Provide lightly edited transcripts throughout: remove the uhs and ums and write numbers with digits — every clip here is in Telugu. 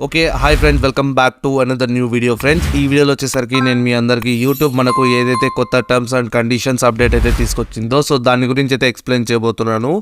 Okay hi friends, welcome back to another new video friends. ఈ వీడియోలో వచ్చేసరికి నేను మీ అందరికీ యూట్యూబ్ మనకు ఏదైతే కొత్త టర్మ్స్ అండ్ కండిషన్స్ అప్డేట్ అయితే తీసుకొచ్చిందో సో దాని గురించి అయితే ఎక్స్ప్లెయిన్ చేయబోతున్నాను.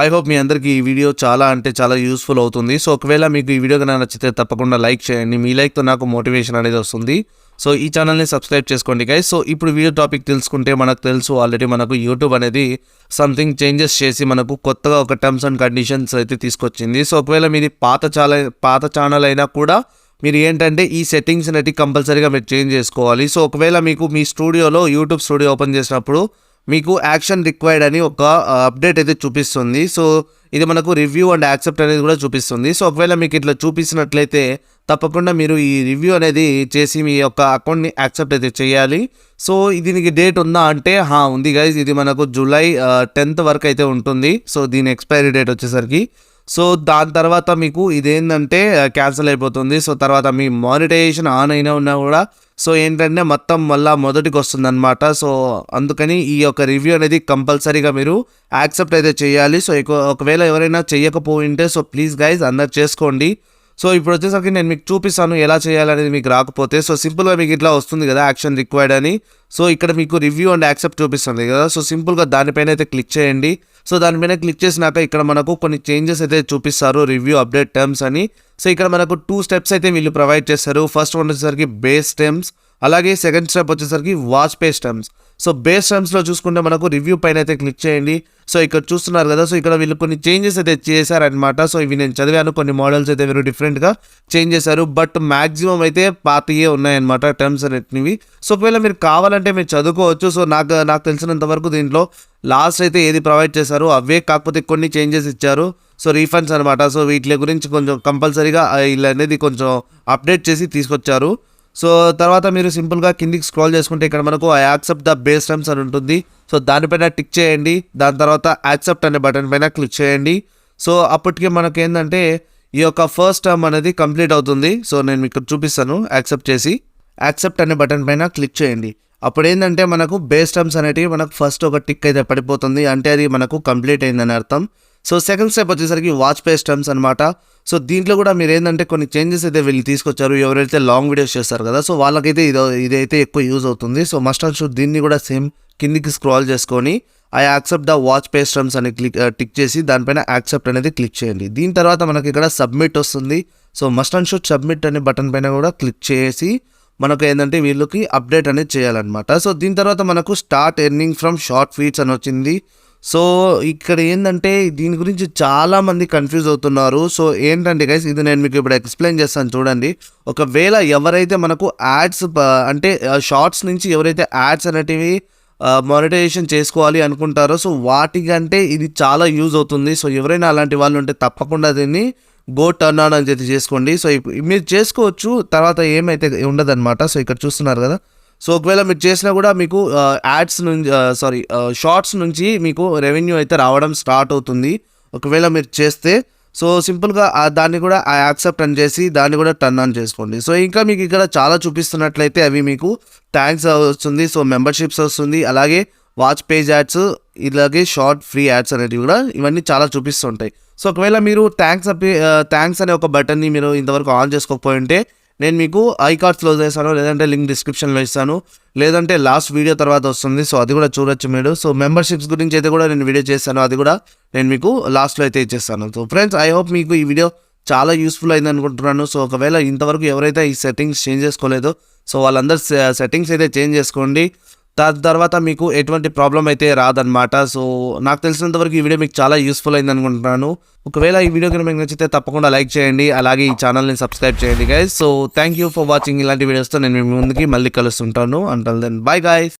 ఐ హోప్ మీ అందరికీ ఈ వీడియో చాలా యూస్ఫుల్ అవుతుంది. సో ఒకవేళ మీకు ఈ వీడియో కన్నా నచ్చితే తప్పకుండా లైక్ చేయండి. మీ లైక్తో నాకు మోటివేషన్ అనేది వస్తుంది. సో ఈ ఛానల్ని సబ్స్క్రైబ్ చేసుకోండి గైస్. సో ఇప్పుడు వీడియో టాపిక్ తెలుసుకుంటే మనకు తెలుసు ఆల్రెడీ మనకు యూట్యూబ్ అనేది సంథింగ్ చేంజెస్ చేసి మనకు కొత్తగా ఒక టర్మ్స్ అండ్ కండిషన్స్ అయితే తీసుకొచ్చింది. సో ఒకవేళ మీది పాత ఛానల్ అయినా కూడా మీరు ఏంటంటే ఈ సెట్టింగ్స్ అనేవి కంపల్సరీగా మీరు చేంజ్ చేసుకోవాలి. సో ఒకవేళ మీకు మీ స్టూడియోలో యూట్యూబ్ స్టూడియో ఓపెన్ చేసినప్పుడు మీకు యాక్షన్ రిక్వైర్డ్ అని ఒక అప్డేట్ అయితే చూపిస్తుంది. సో ఇది మనకు రివ్యూ అండ్ యాక్సెప్ట్ అనేది కూడా చూపిస్తుంది. సో ఒకవేళ మీకు ఇట్లా చూపించినట్లయితే తప్పకుండా మీరు ఈ రివ్యూ అనేది చేసి మీ యొక్క అకౌంట్ని యాక్సెప్ట్ అయితే చేయాలి. సో దీనికి డేట్ ఉందా అంటే ఉంది గైజ్. ఇది మనకు జూలై 10th వరకు అయితే ఉంటుంది. సో దీని ఎక్స్పైరీ డేట్ వచ్చేసరికి సో దాని తర్వాత మీకు ఇదేంటంటే క్యాన్సిల్ అయిపోతుంది. సో తర్వాత మీ మానిటైజేషన్ ఆన్ అయినా ఉన్నా కూడా సో ఏంటంటే మొత్తం మళ్ళీ మొదటికి వస్తుంది అనమాట. సో అందుకని ఈ యొక్క రివ్యూ అనేది కంపల్సరీగా మీరు యాక్సెప్ట్ అయితే చేయాలి. సో ఒకవేళ ఎవరైనా చేయకపోయింటే సో ప్లీజ్ గైజ్ అందరు చేసుకోండి. సో ఇప్పుడు వచ్చేసరికి నేను మీకు చూపిస్తాను ఎలా చేయాలనేది మీకు రాకపోతే. సో సింపుల్గా మీకు ఇట్లా వస్తుంది కదా యాక్షన్ రిక్వైర్డ్ అని. సో ఇక్కడ మీకు రివ్యూ అండ్ యాక్సెప్ట్ చూపిస్తుంది కదా. సో సింపుల్గా దానిపైన అయితే క్లిక్ చేయండి. సో దానిపైన క్లిక్ చేసినాక ఇక్కడ మనకు కొన్ని చేంజెస్ అయితే చూపిస్తారు, రివ్యూ అప్డేట్ టర్మ్స్ అని. సో ఇక్కడ మనకు 2 స్టెప్స్ అయితే వీళ్ళు ప్రొవైడ్ చేస్తారు. ఫస్ట్ వన్ వచ్చేసరికి బేస్ టర్మ్స్, అలాగే సెకండ్ స్టెప్ వచ్చేసరికి watch page terms. So base టర్మ్స్లో చూసుకుంటే మనకు రివ్యూ పైన అయితే క్లిక్ చేయండి. సో ఇక్కడ చూస్తున్నారు కదా. సో ఇక్కడ వీళ్ళు కొన్ని చేంజెస్ అయితే చేశారనమాట. సో ఇవి నేను చదివాను, కొన్ని మోడల్స్ అయితే వీరు డిఫరెంట్గా చేంజ్ చేశారు. బట్ మ్యాక్సిమం అయితే పాతయే ఉన్నాయన్నమాట టర్మ్స్ అనేటివి. సో ఒకవేళ మీరు కావాలంటే మీరు చదువుకోవచ్చు. సో నాకు తెలిసినంత వరకు దీంట్లో లాస్ట్ అయితే ఏది ప్రొవైడ్ చేశారు అవే, కాకపోతే కొన్ని చేంజెస్ ఇచ్చారు. సో రీఫండ్స్ అనమాట. సో వీటి గురించి కొంచెం కంపల్సరీగా ఇలా అనేది కొంచెం అప్డేట్ చేసి తీసుకొచ్చారు. సో తర్వాత మీరు సింపుల్గా కిందికి స్క్రోల్ చేసుకుంటే ఇక్కడ మనకు యాక్సెప్ట్ ద బేస్ టర్మ్స్ అని ఉంటుంది. సో దానిపైన టిక్ చేయండి. దాని తర్వాత యాక్సెప్ట్ అనే బటన్ పైన క్లిక్ చేయండి. సో అప్పటికి మనకు ఏంటంటే ఈ యొక్క ఫస్ట్ టర్మ్ అనేది కంప్లీట్ అవుతుంది. సో నేను మీకు చూపిస్తాను. యాక్సెప్ట్ అనే బటన్ పైన క్లిక్ చేయండి. అప్పుడు ఏంటంటే మనకు బేస్ టర్మ్స్ అనేటివి మనకు ఫస్ట్ ఒక టిక్ అయితే పడిపోతుంది, అంటే అది మనకు కంప్లీట్ అయిందని అర్థం. సో సెకండ్ స్టెప్ వచ్చేసరికి వాచ్ పేజ్ టర్మ్స్ అనమాట. సో దీంట్లో కూడా మీరు ఏంటంటే కొన్ని చేంజెస్ అయితే వీళ్ళు తీసుకొచ్చారు. ఎవరైతే లాంగ్ వీడియోస్ చేస్తారు కదా సో వాళ్ళకైతే ఇదైతే ఎక్కువ యూజ్ అవుతుంది. సో మస్ట్ అండ్ షుడ్ దీన్ని కూడా సేమ్ కిందికి స్క్రాల్ చేసుకొని I accept the watch page terms అని టిక్ చేసి దానిపైన యాక్సెప్ట్ అనేది క్లిక్ చేయండి. దీని తర్వాత మనకి ఇక్కడ సబ్మిట్ వస్తుంది. So must and should submit అనే బటన్ పైన కూడా క్లిక్ చేసి మనకు ఏంటంటే వీళ్ళకి అప్డేట్ అనేది చేయాలన్నమాట. సో దీని తర్వాత మనకు start earning from short feeds అని వచ్చింది. సో ఇక్కడ ఏంటంటే దీని గురించి చాలామంది కన్ఫ్యూజ్ అవుతున్నారు. సో ఏంటంటే గైస్ ఇది నేను మీకు ఇప్పుడు ఎక్స్ప్లెయిన్ చేస్తాను చూడండి. ఒకవేళ ఎవరైతే మనకు యాడ్స్ అంటే షార్ట్స్ నుంచి ఎవరైతే యాడ్స్ అనేటివి మానిటైజేషన్ చేసుకోవాలి అనుకుంటారో సో వాటికంటే ఇది చాలా యూజ్ అవుతుంది. సో ఎవరైనా అలాంటి వాళ్ళు ఉంటే తప్పకుండా దీన్ని గో టర్న్ ఆన్ అని చెప్పి చేసుకోండి. సో మీరు చేసుకోవచ్చు, తర్వాత ఏమైతే ఉండదన్నమాట. సో ఇక్కడ చూస్తున్నారు కదా. సో ఒకవేళ మీరు చేసినా కూడా మీకు యాడ్స్ నుంచి షార్ట్స్ నుంచి మీకు రెవెన్యూ అయితే రావడం స్టార్ట్ అవుతుంది ఒకవేళ మీరు చేస్తే. సో సింపుల్గా దాన్ని కూడా యాక్సెప్ట్ అని చేసి దాన్ని కూడా టర్న్ ఆన్ చేసుకోండి. సో ఇంకా మీకు ఇక్కడ చాలా చూపిస్తున్నట్లయితే అవి మీకు థ్యాంక్స్ వస్తుంది, సో మెంబర్షిప్స్ వస్తుంది, అలాగే వాచ్ పేజ్ యాడ్స్, ఇలాగే షార్ట్ ఫ్రీ యాడ్స్ అనేటివి కూడా ఇవన్నీ చాలా చూపిస్తుంటాయి. సో ఒకవేళ మీరు థ్యాంక్స్ అనే ఒక బటన్ని మీరు ఇంతవరకు ఆన్ చేసుకోకపోయి ఉంటే నేను మీకు ఐ కార్డ్స్లో చేస్తాను, లేదంటే లింక్ డిస్క్రిప్షన్లో ఇస్తాను, లేదంటే లాస్ట్ వీడియో తర్వాత వస్తుంది. సో అది కూడా చూడొచ్చు మీరు. సో మెంబర్షిప్స్ గురించి అయితే కూడా నేను వీడియో చేస్తాను, అది కూడా నేను మీకు లాస్ట్లో అయితే ఇచ్చేస్తాను. సో ఫ్రెండ్స్ ఐ హోప్ మీకు ఈ వీడియో చాలా యూస్ఫుల్ అయింది అనుకుంటున్నాను. సో ఒకవేళ ఇంతవరకు ఎవరైతే ఈ సెట్టింగ్స్ చేంజ్ చేసుకోలేదో సో వాళ్ళందరూ సెట్టింగ్స్ అయితే చేంజ్ చేసుకోండి. దాని తర్వాత మీకు ఎటువంటి ప్రాబ్లం అయితే రాదనమాట. సో నాకు తెలిసినంతవరకు ఈ వీడియో మీకు చాలా యూస్ఫుల్ అయింది అనుకుంటున్నాను. ఒకవేళ ఈ వీడియో కనుక మీకు నచ్చితే తప్పకుండా లైక్ చేయండి, అలాగే ఈ ఛానల్ని సబ్స్క్రైబ్ చేయండి guys. So thank you for watching. ఇలాంటి వీడియోస్తో నేను మీ ముందుకి మళ్ళీ కలుస్తుంటాను. Until then bye guys.